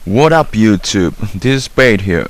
What up YouTube, this is Bait here,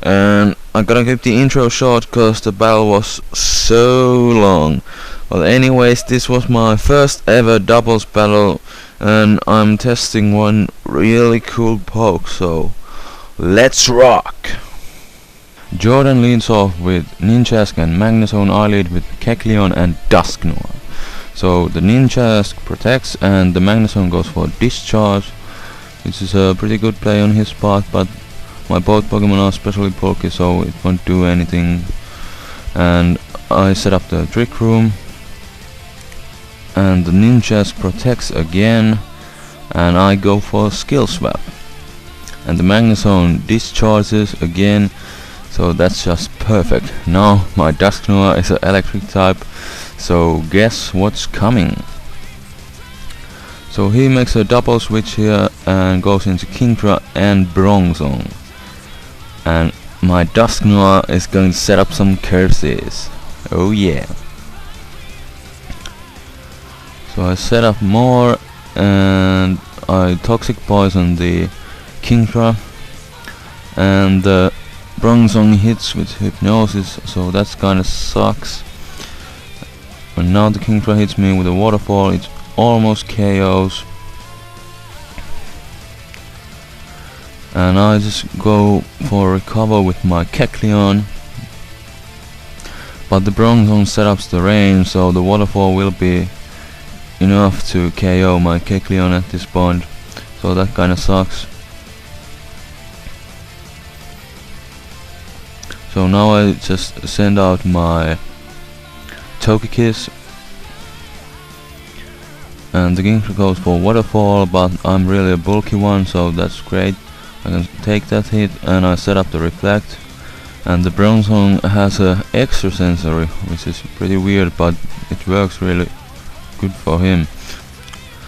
and I'm gonna keep the intro short cause the battle was so long. But anyways, this was my first ever doubles battle and I'm testing one really cool poke, so let's rock! Jordan leads off with Ninjask and Magnezone. I lead with Kecleon and Dusknoir. So the Ninjask protects and the Magnezone goes for discharge, which is a pretty good play on his part, but my both Pokemon are specially bulky, so it won't do anything. And I set up the Trick Room, and the Ninjask protects again, and I go for Skill Swap. And the Magnezone discharges again, so that's just perfect. Now my Dusknoir is an electric type, so guess what's coming? So he makes a double switch here and goes into Kingdra and Bronzong. And my Dusknoir is going to set up some curses. Oh yeah. So I set up more and I Toxic Poison the Kingdra. And the Bronzong hits with Hypnosis, so that kinda sucks. And now the Kingdra hits me with a Waterfall, it almost KOs. And I just go for recover with my Kecleon. But the Bronzong setups the range, so the Waterfall will be enough to KO my Kecleon at this point. So that kinda sucks. So now I just send out my Togekiss. And the Kingdra goes for Waterfall, but I'm really a bulky one, so that's great. I can take that hit and I set up the Reflect. And the Bronzong has a extra sensory, which is pretty weird, but it works really good for him.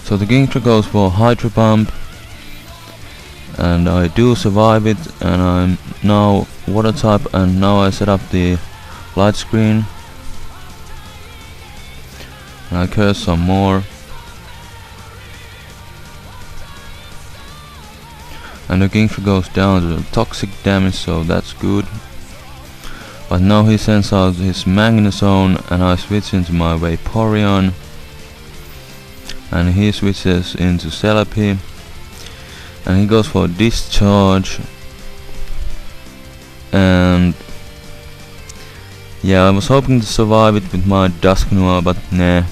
So the Kingdra goes for Hydro Pump, and I do survive it, and I'm now Water type, and now I set up the Light Screen. And I curse some more. And the Kingdra goes down to the toxic damage, so that's good. But now he sends out his Magnezone and I switch into my Vaporeon. And he switches into Celebi. And he goes for discharge. And yeah, I was hoping to survive it with my Dusknoir, but nah,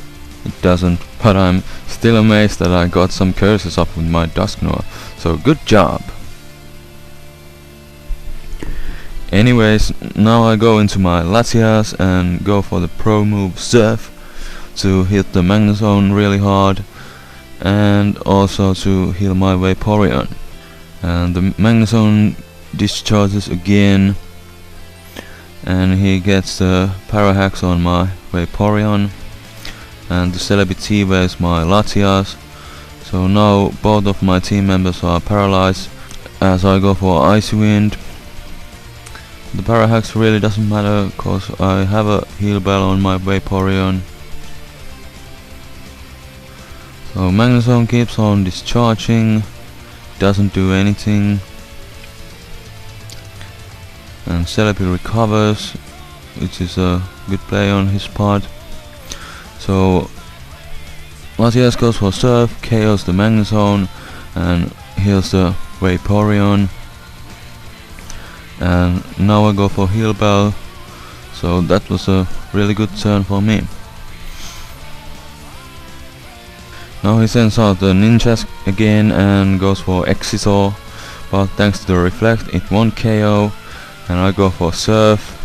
it doesn't. But I'm still amazed that I got some curses up with my Dusknoir, so good job. Anyways, now I go into my Latias and go for the pro move Surf to hit the Magnezone really hard, and also to heal my Vaporeon. And the Magnezone discharges again, and he gets the Parahax on my Vaporeon, and the Celebi T-Waves my Latias. So now both of my team members are paralyzed as I go for Icy Wind. The Parahax really doesn't matter cause I have a Heal Bell on my Vaporeon. So Magnezone keeps on discharging, doesn't do anything. And Celebi recovers, which is a good play on his part. So Latias goes for Surf, KOs the Magnezone and heals the Vaporeon. And now I go for Heal Bell, so that was a really good turn for me. Now he sends out the Ninjask again and goes for Exisor, but thanks to the Reflect it won't KO. And I go for Surf,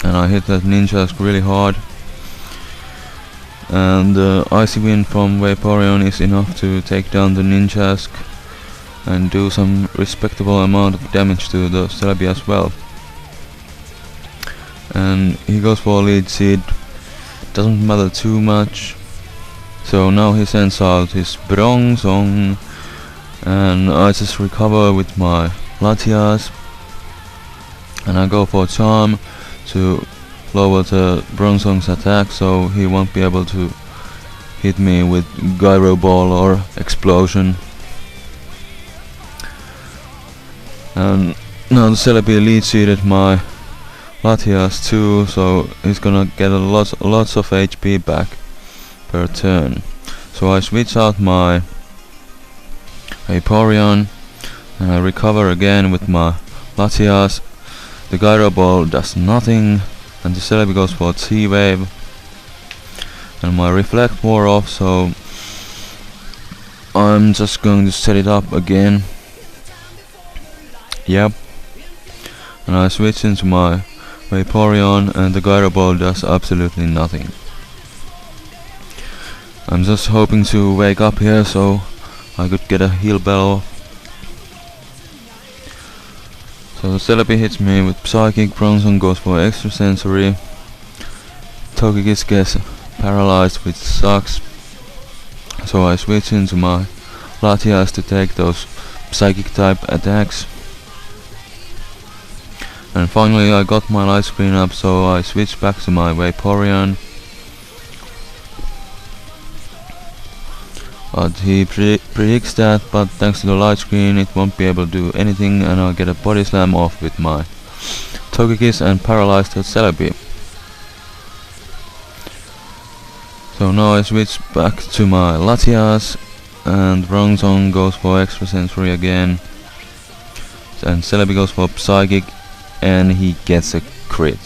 and I hit that Ninjask really hard. And the Icy Wind from Vaporeon is enough to take down the Ninjask and do some respectable amount of damage to the Celebi as well. And he goes for Lead Seed, doesn't matter too much. So now he sends out his Bronzong, and I just recover with my Latias. And I go for Charm to lower the Bronzong's attack, so he won't be able to hit me with Gyro Ball or Explosion. And now the Celebi lead seeded my Latias too, so he's gonna get lots of HP back per turn. So I switch out my Vaporeon and I recover again with my Latias. The Gyro Ball does nothing and the Celebi goes for T-Wave. And my Reflect wore off, so I'm just going to set it up again. Yep. And I switch into my Vaporeon and the Gyro Ball does absolutely nothing. I'm just hoping to wake up here so I could get a heal bell off. So the Celebi hits me with Psychic, Bronzong goes for Extrasensory, Togekiss gets paralyzed, which sucks. So I switch into my Latias to take those Psychic type attacks. And finally I got my light screen up, so I switch back to my Vaporeon. But he predicts that, but thanks to the light screen it won't be able to do anything, and I'll get a Body Slam off with my Togekiss and paralyze the Celebi. So now I switch back to my Latias and Bronzong goes for Extrasensory again. And Celebi goes for Psychic and he gets a crit.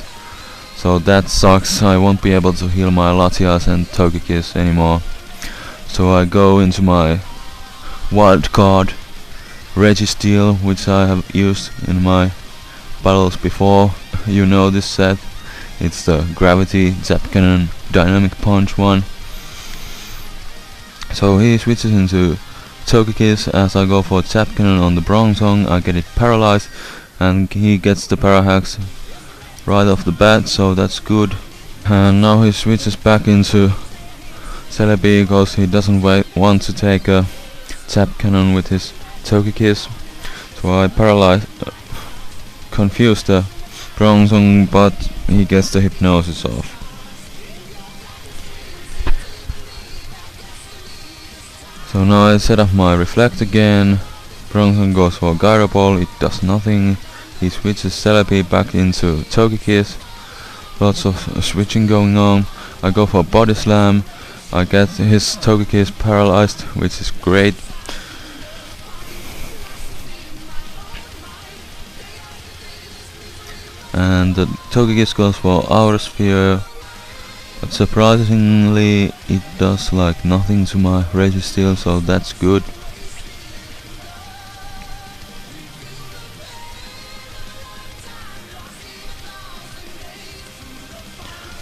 So that sucks, I won't be able to heal my Latias and Togekiss anymore. So I go into my wild card Registeel, which I have used in my battles before. You know this set. It's the Gravity, Zap Cannon, Dynamic Punch one. So he switches into Togekiss as I go for Zap Cannon on the Bronzong. I get it paralyzed and he gets the Parahax right off the bat, so that's good. And now he switches back into Celebi because he doesn't want to take a Zap Cannon with his Togekiss. So I confuse the Bronzong, but he gets the Hypnosis off. So now I set up my Reflect again. Bronzong goes for Gyro Ball, it does nothing. He switches Celebi back into Togekiss. Lots of switching going on. I go for Body Slam. I get his Togekiss paralyzed, which is great. And the Togekiss goes for Aura Sphere, but surprisingly it does like nothing to my Registeel, so that's good.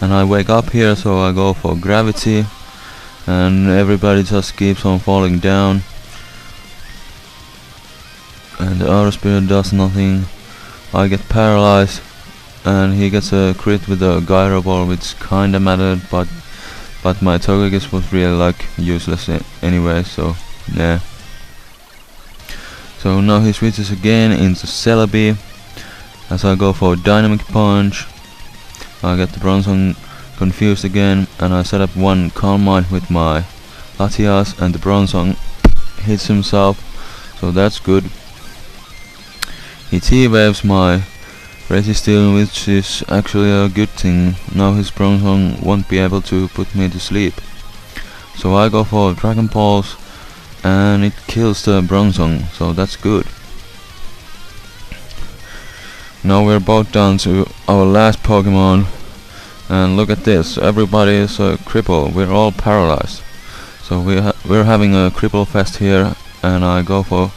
And I wake up here, so I go for Gravity. And everybody just keeps on falling down. And the Aura Spirit does nothing. I get paralyzed. And he gets a crit with a Gyro Ball, which kinda mattered, but my Togekiss was really like useless anyway, so yeah. So now he switches again into Celebi. As I go for Dynamic Punch. I get the Bronzong confused again, and I set up one Calm Mind with my Latias, and the Bronzong hits himself, so that's good. He T-Waves my Registeel, which is actually a good thing. Now his Bronzong won't be able to put me to sleep. So I go for Dragon Pulse, and it kills the Bronzong, so that's good. Now we're both down to our last Pokemon. And look at this, everybody is a cripple, we're all paralyzed. So we're having a cripple fest here, and I go for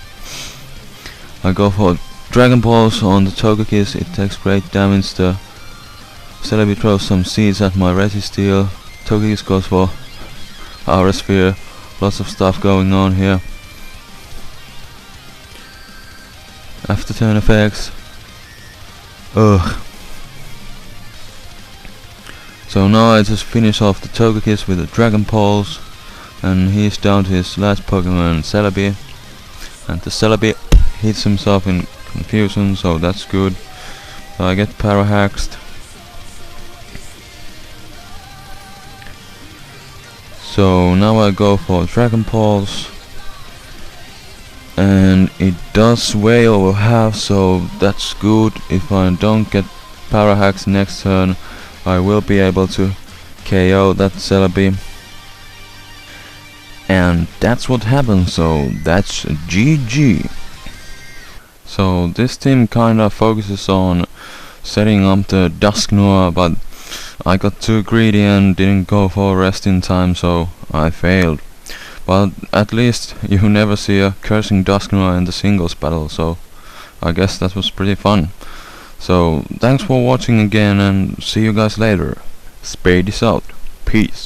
Dragon Pulse on the Togekiss. It takes great damage. The Celebi throws some seeds at my Registeel. Togekiss goes for Aura Sphere. Lots of stuff going on here. After turn effects. Ugh. So now I just finish off the Togekiss with a Dragon Pulse, and he's down to his last Pokemon, Celebi. And the Celebi hits himself in confusion, so that's good. So I get Parahaxed. So now I go for Dragon Pulse. and it does way over half, so that's good. If I don't get Parahacks next turn, I will be able to KO that Celebi. And that's what happened, so that's GG. So this team kinda focuses on setting up the Dusknoir, but I got too greedy and didn't go for rest in time, so I failed. But at least you never see a Cursing Dusknoir in the singles battle, so I guess that was pretty fun. So thanks for watching again, and see you guys later. Spade is out. Peace.